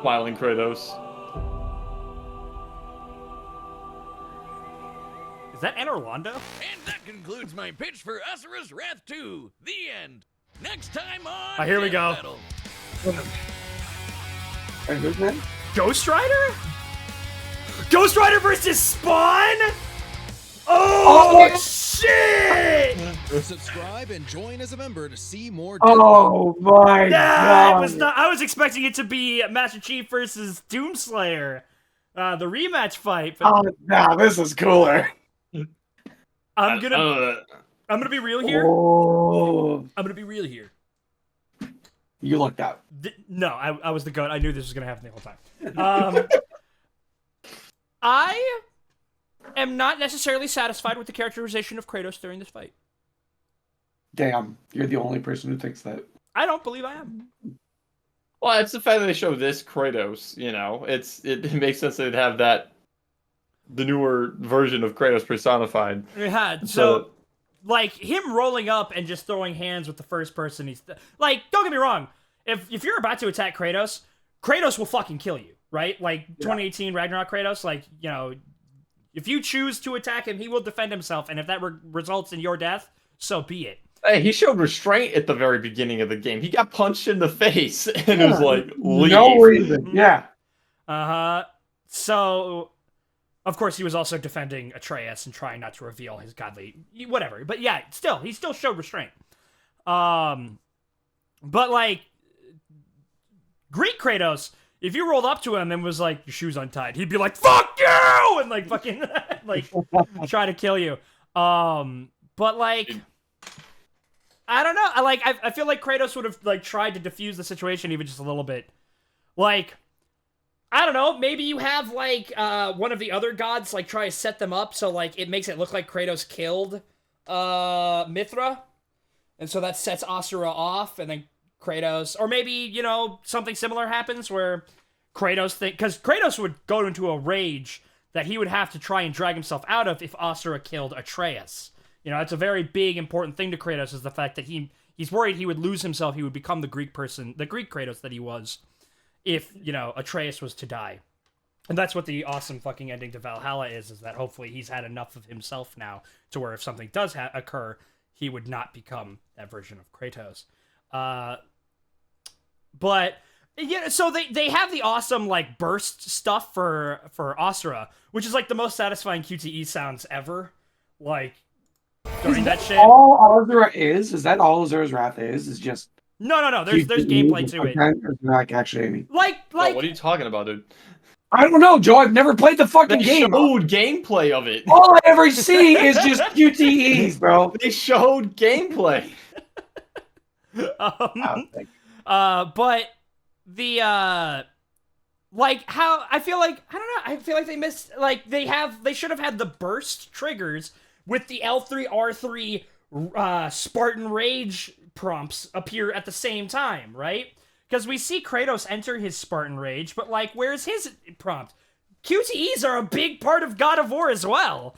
Smiling Kratos. Is that Anne Orlando? And that concludes my pitch for Asura's Wrath 2. The end. Next time on Oh, here we go. Battle. Hey, who's that? Ghost Rider? Ghost Rider versus Spawn? Oh, shit! Subscribe and join as a member to see more. Oh my Yeah, god! it was not. I was expecting it to be Master Chief versus Doomslayer, the rematch fight. But Oh, nah, this is cooler. I'm gonna be real here. Oh, I'm gonna be real here. you lucked out. No, I was the goat. I knew this was gonna happen the whole time. I am not necessarily satisfied with the characterization of Kratos during this fight. Damn, you're the only person who thinks that. I don't believe I am. Well, it's the fact that they show this Kratos. You know, it makes sense they'd have that the newer version of Kratos personified. Yeah, so like him rolling up and just throwing hands with the first person. He's like, don't get me wrong. If you're about to attack Kratos, Kratos will fucking kill you, right? Like 2018 Ragnarok Kratos, like, you know, if you choose to attack him, he will defend himself, and if that results in your death, so be it. Hey, he showed restraint at the very beginning of the game. He got punched in the face and it was like, leave. No reason. Yeah. So, of course, he was also defending Atreus and trying not to reveal his godly whatever. But yeah, he still showed restraint. But like Greek Kratos, if you rolled up to him and was like, your shoes untied, he'd be like, fuck you! And like fucking like try to kill you. But like, I don't know. I feel like Kratos would have like tried to defuse the situation even just a little bit. Like, I don't know, maybe you have like one of the other gods like try to set them up so like it makes it look like Kratos killed Mithra. And so that sets Asura off, and then Kratos, or maybe, you know, something similar happens where Kratos because Kratos would go into a rage that he would have to try and drag himself out of if Asura killed Atreus. You know, it's a very big, important thing to Kratos, is the fact that he's worried he would lose himself, he would become the Greek Kratos that he was, if, you know, Atreus was to die. And that's what the awesome fucking ending to Valhalla is that hopefully he's had enough of himself now to where if something does occur, he would not become that version of Kratos. But yeah, so they have the awesome like burst stuff for Asura, which is like the most satisfying QTE sounds ever. Like during that shit. All Azura is that all Azura's Wrath is just No. There's gameplay to it. Like actually any. Like what are you talking about, dude? I don't know, Joe. I've never played the fucking They game. showed gameplay of it. All I ever see is just QTEs, bro. They showed gameplay. But the like how I feel like I don't know. I feel like they missed like they should have had the burst triggers with the L3 R3 Spartan Rage prompts appear at the same time, right? Because we see Kratos enter his Spartan Rage, but like where's his prompt? QTEs are a big part of God of War as well.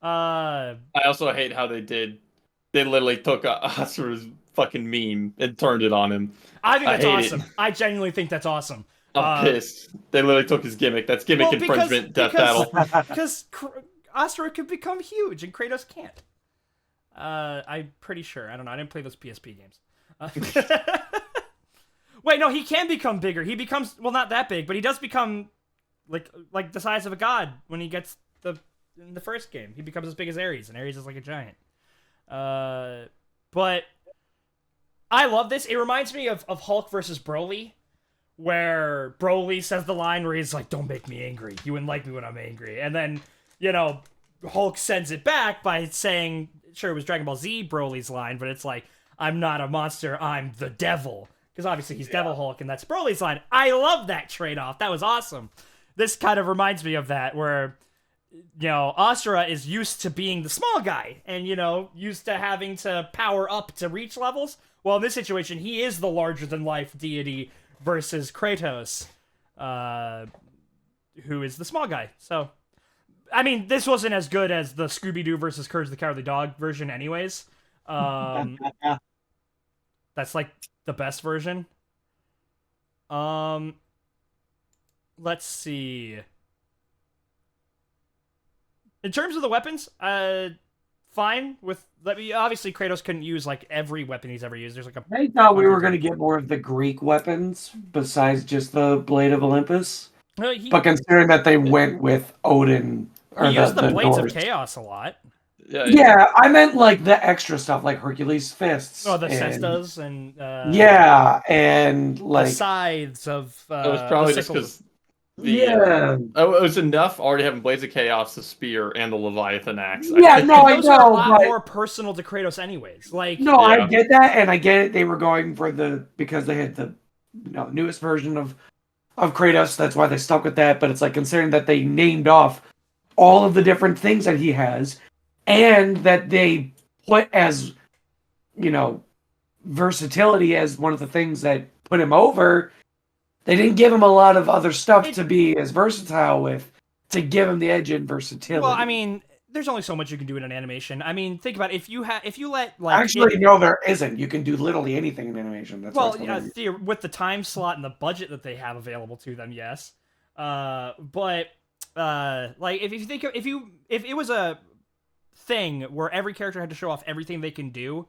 I also hate how they literally took Asura's fucking meme and turned it on him. I think that's awesome. I genuinely think that's awesome. I'm pissed. They literally took his gimmick. That's gimmick infringement, death battle. Because Asura could become huge and Kratos can't. I'm pretty sure. I don't know. I didn't play those PSP games. Wait, no, he can become bigger. He becomes, well, not that big, but he does become like the size of a god when he gets in the first game. He becomes as big as Ares, and Ares is like a giant. But I love this. It reminds me of Hulk versus Broly, where Broly says the line where he's like, "Don't make me angry. You wouldn't like me when I'm angry." And then, Hulk sends it back by saying, sure, it was Dragon Ball Z Broly's line, but it's like, "I'm not a monster, I'm the devil." Because obviously he's Devil Hulk, and that's Broly's line. I love that trade-off. That was awesome. This kind of reminds me of that, where, Asura is used to being the small guy, and, used to having to power up to reach levels. Well, in this situation, he is the larger-than-life deity versus Kratos, who is the small guy. So, I mean, this wasn't as good as the Scooby-Doo versus Courage the Cowardly Dog version anyways. That's, like, the best version. Let's see. In terms of the weapons, fine with. Obviously, Kratos couldn't use like every weapon he's ever used. There's like I thought we were going to get more of the Greek weapons besides just the Blade of Olympus. But considering that they went with Odin, he used the Blades Norse. of Chaos a lot. Yeah, I meant like the extra stuff, like Hercules' fists. Oh, the cestas and and like the scythes of. It was probably just because. It was enough already having Blades of Chaos, the spear, and the Leviathan axe. Those are a lot more personal to Kratos, anyways. Like, I get that, and I get it. They were going for because they had the newest version of Kratos. That's why they stuck with that. But it's like considering that they named off all of the different things that he has, and that they put as versatility as one of the things that put him over. They didn't give him a lot of other stuff to be as versatile with, to give him the edge in versatility. Well, I mean, there's only so much you can do in an animation. I mean, think about it. If you let like actually, no, there isn't. You can do literally anything in animation. That's with the time slot and the budget that they have available to them, yes. But like if you think if it was a thing where every character had to show off everything they can do.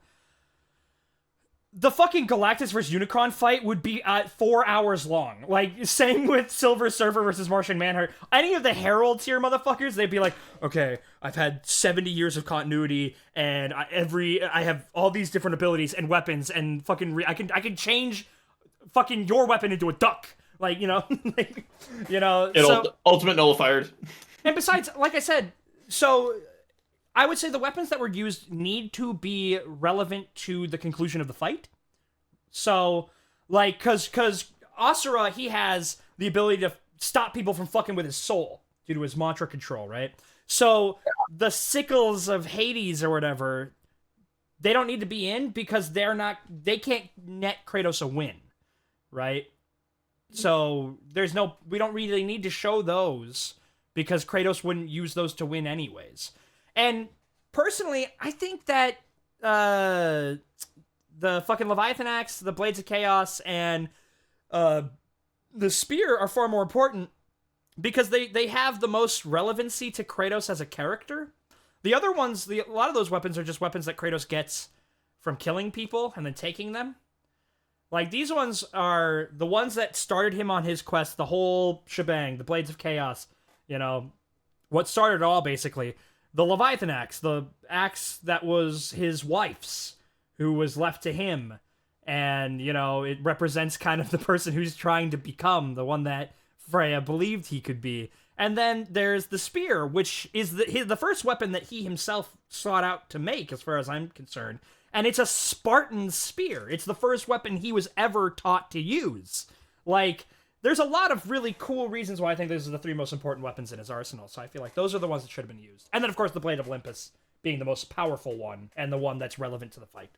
The fucking Galactus versus Unicron fight would be 4 hours long. Like, same with Silver Surfer versus Martian Manhunter. Any of the Herald tier motherfuckers, they'd be like, okay, I've had 70 years of continuity, and I have all these different abilities and weapons, and fucking I can change fucking your weapon into a duck. Like, Ultimate Nullifier. And besides, like I said, so I would say the weapons that were used need to be relevant to the conclusion of the fight. So, like, because Asura, he has the ability to stop people from fucking with his soul due to his mantra control, right? So, the sickles of Hades or whatever, they don't need to be in because they can't net Kratos a win, right? So, we don't really need to show those because Kratos wouldn't use those to win anyways. And personally, I think that the fucking Leviathan axe, the Blades of Chaos, and the spear are far more important because they have the most relevancy to Kratos as a character. The other ones, a lot of those weapons are just weapons that Kratos gets from killing people and then taking them. Like, these ones are the ones that started him on his quest, the whole shebang, the Blades of Chaos, what started it all, basically. the Leviathan axe, the axe that was his wife's, who was left to him. And, you know, it represents kind of the person who's trying to become the one that Freya believed he could be. And then there's the spear, which is the first weapon that he himself sought out to make, as far as I'm concerned. And it's a Spartan spear. It's the first weapon he was ever taught to use. Like, there's a lot of really cool reasons why I think those are the 3 most important weapons in his arsenal. So I feel like those are the ones that should have been used. And then, of course, the Blade of Olympus being the most powerful one and the one that's relevant to the fight.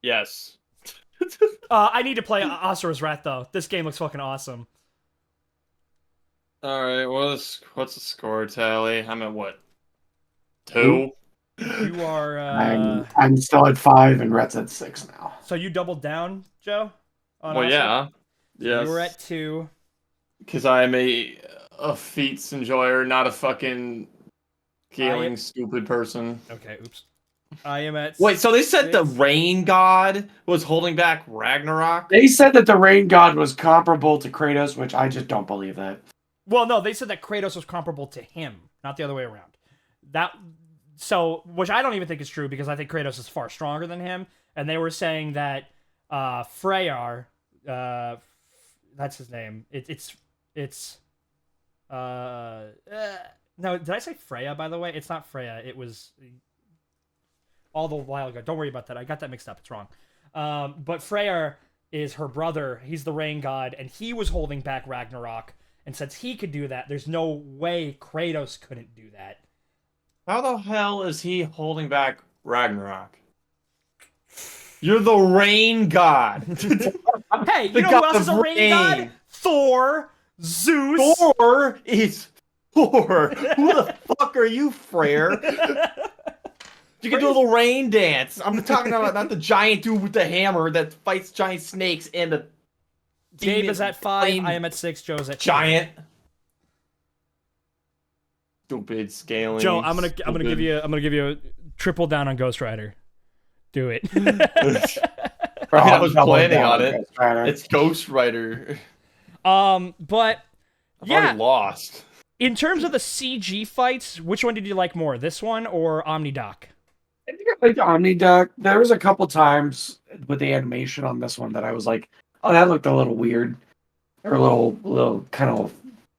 Yes. I need to play Asura's Wrath, though. This game looks fucking awesome. All right. What's the score tally? I'm at what? 2. You are. I'm still at 5, and Rhett's at 6 now. So you doubled down, Joe? On Well, Asura? yeah. You were at 2. Because I'm a feats enjoyer, not a fucking scaling stupid person. Okay, oops. I am at. Wait, so they said 6. the rain god was holding back Ragnarok? They said that the rain god was comparable to Kratos, which I just don't believe that. Well, no, they said that Kratos was comparable to him, not the other way around. Which I don't even think is true, because I think Kratos is far stronger than him. And they were saying that Freyr, that's his name. No, did I say Freya, by the way? It's not Freya. It was all the while ago. Don't worry about that. I got that mixed up. It's wrong. But Freyr is her brother. He's the rain god, and he was holding back Ragnarok. And since he could do that, there's no way Kratos couldn't do that. How the hell is he holding back Ragnarok? You're the rain god. Hey, you know who else is a rain god? Thor, Zeus. Thor is Thor. Who the fuck are you, Freyr? You can do a little rain dance. I'm talking about not the giant dude with the hammer that fights giant snakes and the Gabe is at 5. I am at 6. Joe's at 2. giant. Stupid scaling. Joe, I'm gonna give you a triple down on Ghost Rider. Do it. I was planning on it. It's Ghost Rider. But I've yeah, already lost. in terms of the CG fights, which one did you like more, this one or Omni-Doc? I think I liked Omni-Doc. There was a couple times with the animation on this one that I was like, oh, that looked a little weird. Or a little kind of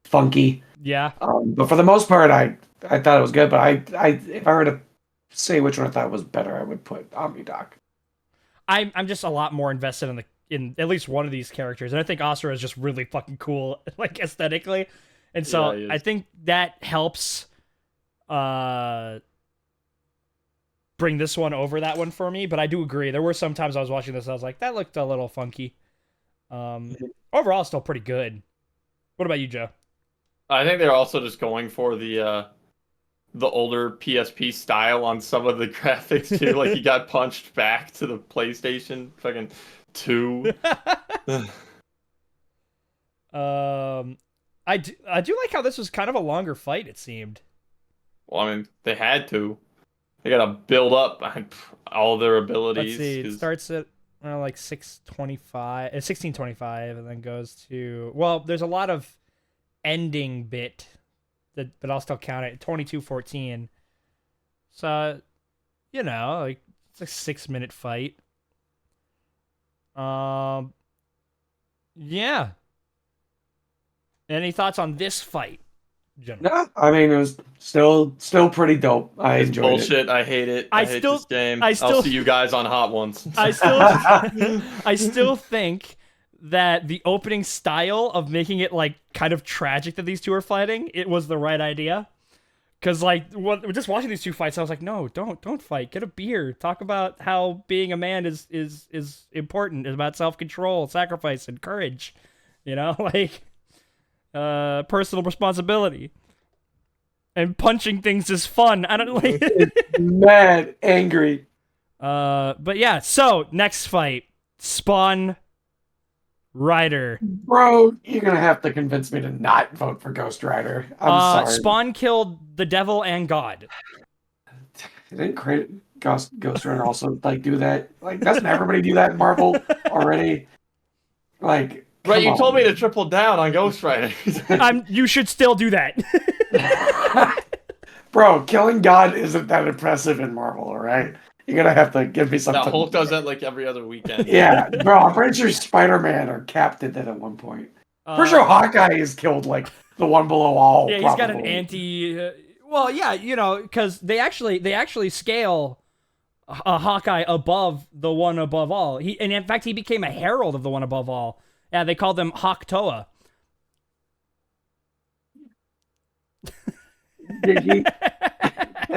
funky. Yeah. But for the most part, I thought it was good. But I if I were to say which one I thought was better, I would put Omni-Doc. I'm just a lot more invested in at least one of these characters, and I think Asura is just really fucking cool, like aesthetically, and so Yeah, I think that helps bring this one over that one for me. But I do agree, there were some times I was watching this, I was like, that looked a little funky. Overall, still pretty good. What about you, Joe? I think they're also just going for the older PSP style on some of the graphics too. Like he got punched back to the PlayStation fucking 2. I do like how this was kind of a longer fight, it seemed. Well, I mean, they had to. They gotta build up all their abilities. Let's see. It starts at like 1625, and then goes to, well, there's a lot of ending bit but I'll still count it. 22:14. So, you know, like it's a 6-minute fight. Yeah. Any thoughts on this fight, gentlemen? No, I mean it was still pretty dope. I enjoyed bullshit. it. I hate it. I hate this game. I'll see you guys on Hot Ones. I still think that the opening style of making it like kind of tragic that these two are fighting, it was the right idea. Because like just watching these two fights, I was like, no, don't fight. Get a beer. Talk about how being a man is important. It's about self-control, sacrifice, and courage. You know, like personal responsibility. And punching things is fun. I don't like mad, angry. But yeah, so next fight. Spawn Rider. Bro, you're gonna have to convince me to not vote for Ghost Rider. I'm sorry. Spawn killed the devil and God. Didn't Ghost Rider also like do that? Like, doesn't everybody do that in Marvel already? Like, right, you told me to triple down on Ghost Rider. You should still do that. Bro, killing God isn't that impressive in Marvel, all right? You're gonna have to give me No, something. Hulk does that like every other weekend. Yeah, bro, I'm pretty sure Spider-Man or Cap did that at one point. Pretty sure Hawkeye is killed like the one below all. Yeah, he's got an probably. anti. Well, yeah, you know, because they actually scale a Hawkeye above the one above all. And in fact, he became a herald of the one above all. Yeah, they called him Hawktoa. Did he?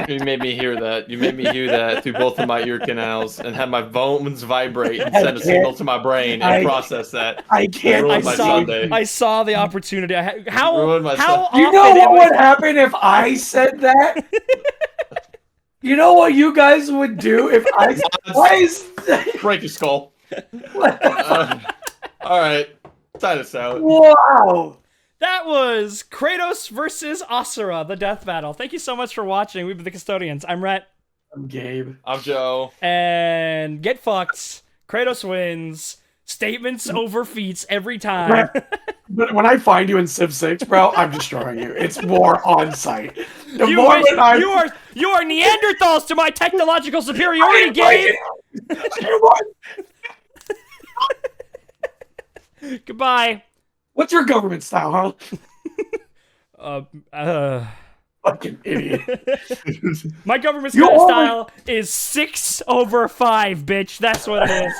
You made me hear that. You made me hear that through both of my ear canals and have my bones vibrate and send a signal to my brain and process that. I can't. Ruined my Sunday. I saw the opportunity. How Ruined my how Sunday. You know often what am would happen if I said that? You know what you guys would do if I? Why is? Break your skull. All right, sign us out. Wow. That was Kratos versus Asura, the death battle. Thank you so much for watching. We've been the Custodians. I'm Rhett. I'm Gabe. I'm Joe. And get fucked. Kratos wins. Statements over feats every time. But when I find you in Civ 6, bro, I'm destroying you. It's war on site. The You moment are Neanderthals to my technological superiority, Gabe. Goodbye. What's your government style, huh? Fucking idiot. My government's You kind of always- style is 6/5, bitch. That's what it is.